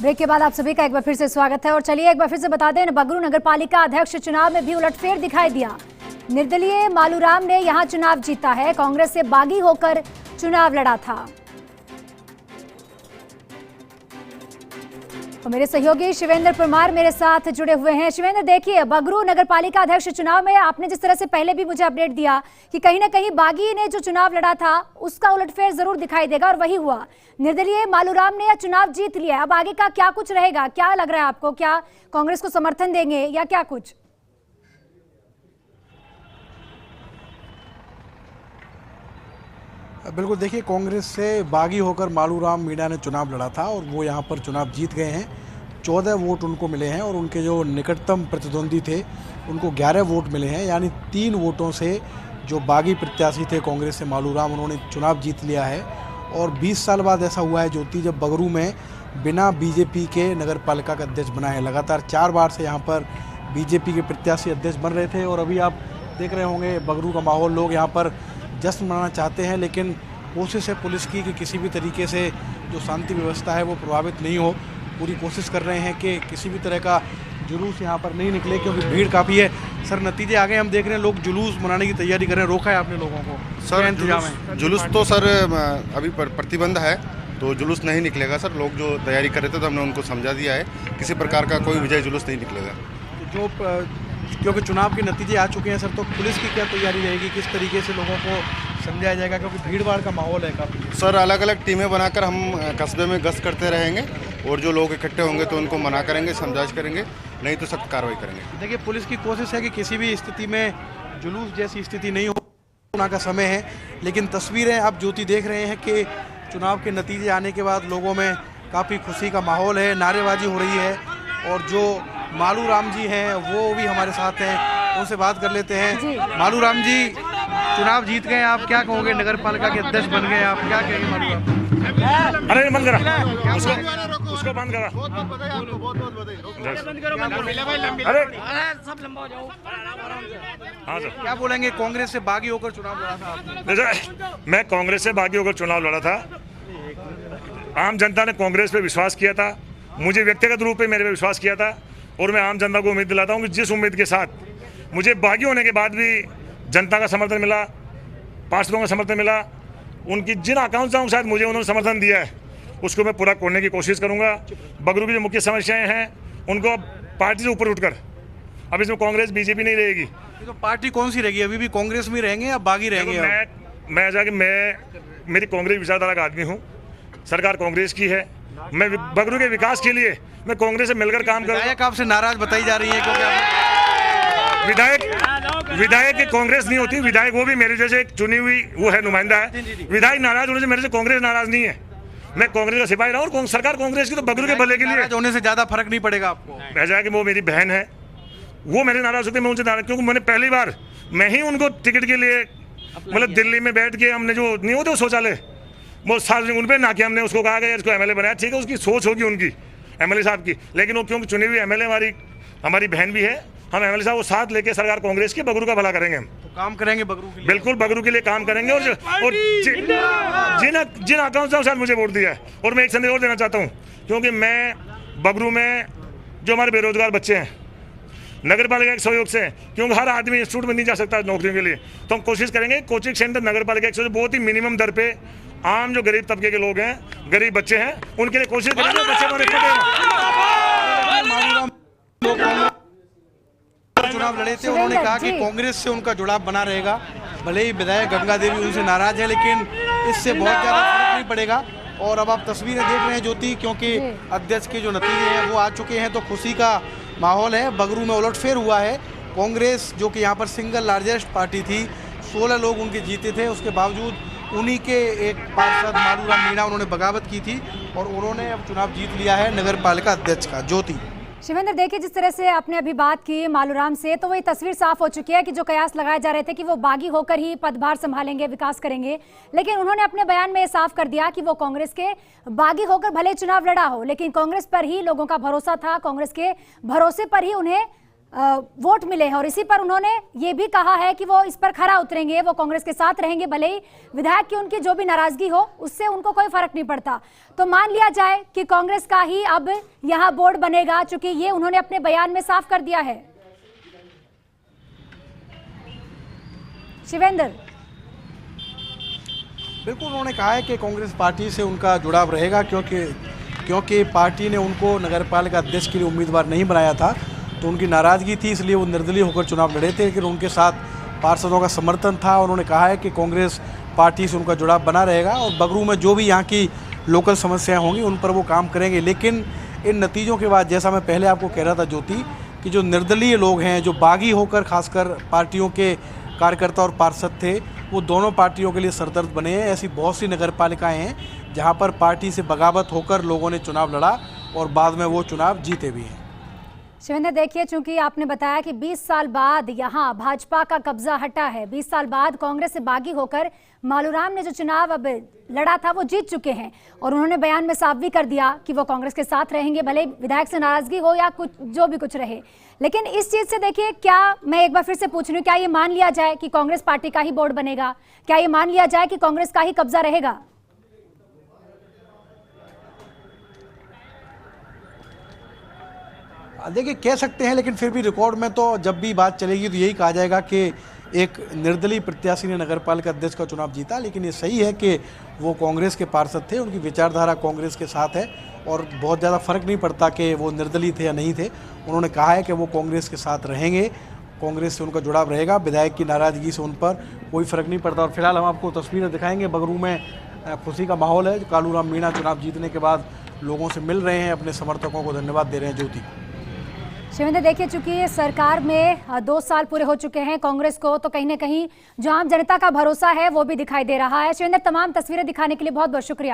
Break के बाद आप सभी का एक बार फिर से स्वागत है। और चलिए एक बार फिर से बता दें, बगरू नगरपालिका अध्यक्ष चुनाव में भी उलटफेर दिखाई दिया। निर्दलीय मालूराम ने यहां चुनाव जीता है, कांग्रेस से बागी होकर चुनाव लड़ा था। तो मेरे सहयोगी शिवेंद्र परमार मेरे साथ जुड़े हुए हैं। शिवेंद्र, देखिए, बगरू नगरपालिका अध्यक्ष चुनाव में आपने जिस तरह से पहले भी मुझे अपडेट दिया कि कहीं ना कहीं बागी ने जो चुनाव लड़ा था उसका उलटफेर जरूर दिखाई देगा, और वही हुआ। निर्दलीय मालूराम ने यह चुनाव जीत लिया। अब आगे का क्या कुछ रहेगा, क्या लग रहा है आपको? क्या कांग्रेस को समर्थन देंगे या क्या कुछ? बिल्कुल, देखिए, कांग्रेस से बागी होकर मालूराम मीणा ने चुनाव लड़ा था और वो यहाँ पर चुनाव जीत गए हैं। 14 वोट उनको मिले हैं और उनके जो निकटतम प्रतिद्वंदी थे उनको 11 वोट मिले हैं, यानी 3 वोटों से जो बागी प्रत्याशी थे कांग्रेस से मालूराम, उन्होंने चुनाव जीत लिया है। और 20 साल बाद ऐसा हुआ है ज्योति, जब बगरू में बिना बीजेपी के नगरपालिका का अध्यक्ष बना है। लगातार 4 बार से यहाँ पर बीजेपी के प्रत्याशी अध्यक्ष बन रहे थे और अभी आप देख रहे होंगे बगरू का माहौल, लोग यहाँ पर जश्न मनाना चाहते हैं, लेकिन कोशिश है पुलिस की कि किसी भी तरीके से जो शांति व्यवस्था है वो प्रभावित नहीं हो। पूरी कोशिश कर रहे हैं कि किसी भी तरह का जुलूस यहाँ पर नहीं निकले, क्योंकि भीड़ काफ़ी है। सर, नतीजे आ गए, हम देख रहे हैं लोग जुलूस मनाने की तैयारी कर रहे हैं। रोका है आपने लोगों को? सर, इंतजाम है जुलूस तो सर अभी प्रतिबंध है, तो जुलूस नहीं निकलेगा सर। लोग जो तैयारी कर रहे थे तो हमने उनको समझा दिया है, किसी प्रकार का कोई विजय जुलूस नहीं निकलेगा। जो क्योंकि चुनाव के नतीजे आ चुके हैं सर, तो पुलिस की क्या तैयारी रहेगी, किस तरीके से लोगों को समझाया जाएगा, क्योंकि भीड़-भाड़ का माहौल है काफ़ी? सर, अलग अलग टीमें बनाकर हम कस्बे में गश्त करते रहेंगे और जो लोग इकट्ठे होंगे तो उनको मना करेंगे, समझाइश करेंगे, नहीं तो सख्त कार्रवाई करेंगे। देखिए, पुलिस की कोशिश है कि किसी भी स्थिति में जुलूस जैसी स्थिति नहीं हो। चुनाव का समय है, लेकिन तस्वीरें आप ज्योति देख रहे हैं कि चुनाव के नतीजे आने के बाद लोगों में काफ़ी खुशी का माहौल है, नारेबाजी हो रही है। और जो मालूराम जी हैं वो भी हमारे साथ हैं, उनसे बात कर लेते हैं। मालूराम जी, चुनाव जीत गए आप, क्या कहोगे? नगर पालिका के अध्यक्ष बन गए आप, क्या कहेंगे मालूराम? अरे बंद करा उसको बंद करा। अरे सब लंबा हो जाओ। हाँ सर, क्या बोलेंगे? कांग्रेस से बागी होकर चुनाव लड़ा था आपने? मैं कांग्रेस से बागी होकर चुनाव लड़ा था। आम जनता ने कांग्रेस पे विश्वास किया था, मुझे व्यक्तिगत रूप पे मेरे पे विश्वास किया था, और मैं आम जनता को उम्मीद दिलाता हूँ कि जिस उम्मीद के साथ मुझे बागी होने के बाद भी जनता का समर्थन मिला, पार्षदों का समर्थन मिला, उनकी जिन आकांक्षाओं के साथ मुझे उन्होंने समर्थन दिया है उसको मैं पूरा करने की कोशिश करूंगा। बगरू की जो मुख्य समस्याएं हैं उनको पार्टी से ऊपर उठकर, अब इसमें कांग्रेस बीजेपी नहीं रहेगी। तो पार्टी कौन सी रहेगी? अभी भी कांग्रेस में रहेंगे या बागी रहेंगे? मैं जाके मेरी कांग्रेस विचारधारा का आदमी हूँ, सरकार कांग्रेस की है, मैं बगरू के विकास के लिए मैं कांग्रेस से मिलकर काम करूँगा। विधायक आपसे नाराज बताई जा रही है क्योंकि विधायक की कांग्रेस नहीं होती, विधायक वो भी मेरे जैसे एक चुनी हुई वो है, नुमाइंदा है। विधायक नाराज होने से मेरे से कांग्रेस नाराज नहीं है, मैं कांग्रेस का सिपाही रहा हूँ। सरकार कांग्रेस की तो बगरू के भले के लिए होने से ज्यादा फर्क नहीं पड़ेगा आपको। ऐसा है कि वो मेरी बहन है, वो मेरे नाराज होते, मैं उनसे नाराज, क्योंकि मैंने पहली बार मैं ही उनको टिकट के लिए मतलब दिल्ली में बैठ के हमने जो नहीं होते शौचालय वो सार्वजनिक उन पर ना किया, हमने उसको कहा कि इसको एमएलए बनाया। ठीक है, उसकी सोच होगी उनकी एमएलए साहब की, लेकिन वो क्योंकि चुनी हुई एमएलए हमारी बहन भी है, हम एमएलए साहब वो साथ लेके सरकार कांग्रेस की बगरू का भला करेंगे। हम तो काम करेंगे बगरू के लिए? बिल्कुल बगरू के लिए काम करेंगे। और जिन आकांक्षाओं के साथ मुझे वोट दिया है, और मैं एक संदेश और देना चाहता हूँ, क्योंकि मैं बगरू में जो हमारे बेरोजगार बच्चे हैं नगर पालिका के सहयोग से, क्योंकि हर आदमी इंस्टीट्यूट में नहीं जा सकता नौकरियों के लिए, तो हम कोशिश करेंगे कोचिंग सेंटर नगर पालिका के बहुत ही मिनिमम दर पे आम जो गरीब तबके के लोग हैं, गरीब बच्चे हैं, उनके लिए कोशिश करेंगे बच्चे चुनाव लड़े थे। उन्होंने कहा कि कांग्रेस से उनका जुड़ाव बना रहेगा, भले ही विधायक गंगा देवी उनसे नाराज है, लेकिन इससे बहुत ज़्यादा फर्क नहीं पड़ेगा। और अब आप तस्वीरें देख रहे हैं ज्योति, क्योंकि अध्यक्ष के जो नतीजे हैं वो आ चुके हैं, तो खुशी का माहौल है। बगरू में उलटफेर हुआ है। कांग्रेस जो कि यहाँ पर सिंगल लार्जेस्ट पार्टी थी, 16 लोग उनके जीते थे, उसके बावजूद उन्हीं के एक पार्षद मालूराम मीणा, उन्होंने बगावत की थी और उन्होंने अब चुनाव जीत लिया है नगर पालिका अध्यक्ष का। ज्योति, शिवेंद्र, देखिए, जिस तरह से आपने अभी बात की मालूराम से, तो वही तस्वीर साफ हो चुकी है कि जो कयास लगाए जा रहे थे कि वो बागी होकर ही पदभार संभालेंगे, विकास करेंगे, लेकिन उन्होंने अपने बयान में साफ कर दिया कि वो कांग्रेस के बागी होकर भले चुनाव लड़ा हो, लेकिन कांग्रेस पर ही लोगों का भरोसा था, कांग्रेस के भरोसे पर ही उन्हें वोट मिले हैं और इसी पर उन्होंने ये भी कहा है कि वो इस पर खरा उतरेंगे, वो कांग्रेस के साथ रहेंगे, भले ही विधायक की उनकी जो भी नाराजगी हो उससे उनको कोई फर्क नहीं पड़ता। तो मान लिया जाए कि कांग्रेस का ही अब यहाँ बोर्ड बनेगा, चूंकि ये उन्होंने अपने बयान में साफ कर दिया है। शिवेंद्र, बिल्कुल उन्होंने कहा है कि कांग्रेस पार्टी से उनका जुड़ाव रहेगा, क्योंकि पार्टी ने उनको नगरपालिका अध्यक्ष के लिए उम्मीदवार नहीं बनाया था, तो उनकी नाराज़गी थी, इसलिए वो निर्दलीय होकर चुनाव लड़े थे। लेकिन उनके साथ पार्षदों का समर्थन था। उन्होंने कहा है कि कांग्रेस पार्टी से उनका जुड़ाव बना रहेगा और बगरू में जो भी यहाँ की लोकल समस्याएं होंगी उन पर वो काम करेंगे। लेकिन इन नतीजों के बाद, जैसा मैं पहले आपको कह रहा था ज्योति, कि जो निर्दलीय लोग हैं, जो बागी होकर खासकर पार्टियों के कार्यकर्ता और पार्षद थे, वो दोनों पार्टियों के लिए सरदर्द बने हैं। ऐसी बहुत सी नगरपालिकाएं हैं जहां पर पार्टी से बगावत होकर लोगों ने चुनाव लड़ा और बाद में वो चुनाव जीते भी हैं। शिवेंद्र, देखिए, चूंकि आपने बताया कि 20 साल बाद यहाँ भाजपा का कब्जा हटा है, 20 साल बाद कांग्रेस से बागी होकर मालूराम ने जो चुनाव अब लड़ा था वो जीत चुके हैं और उन्होंने बयान में साफ भी कर दिया कि वो कांग्रेस के साथ रहेंगे, भले विधायक से नाराजगी हो या कुछ जो भी कुछ रहे। लेकिन इस चीज से देखिए, क्या मैं एक बार फिर से पूछ रही हूँ, क्या ये मान लिया जाए कि कांग्रेस पार्टी का ही बोर्ड बनेगा? क्या ये मान लिया जाए कि कांग्रेस का ही कब्जा रहेगा? देखिए, कह सकते हैं, लेकिन फिर भी रिकॉर्ड में तो जब भी बात चलेगी तो यही कहा जाएगा कि एक निर्दलीय प्रत्याशी ने नगरपालिका अध्यक्ष का चुनाव जीता। लेकिन ये सही है कि वो कांग्रेस के पार्षद थे, उनकी विचारधारा कांग्रेस के साथ है और बहुत ज़्यादा फर्क नहीं पड़ता कि वो निर्दलीय थे या नहीं थे। उन्होंने कहा है कि वो कांग्रेस के साथ रहेंगे, कांग्रेस से उनका जुड़ाव रहेगा, विधायक की नाराज़गी से उन पर कोई फर्क नहीं पड़ता। और फिलहाल हम आपको तस्वीरें दिखाएंगे। बगरू में खुशी का माहौल है। कालूराम मीणा चुनाव जीतने के बाद लोगों से मिल रहे हैं, अपने समर्थकों को धन्यवाद दे रहे हैं। ज्योति, शिवेंद्र, देखिए, चूंकि सरकार में 2 साल पूरे हो चुके हैं कांग्रेस को, तो कहीं ना कहीं जो आम जनता का भरोसा है वो भी दिखाई दे रहा है। शिवेंद्र, तमाम तस्वीरें दिखाने के लिए बहुत बहुत शुक्रिया।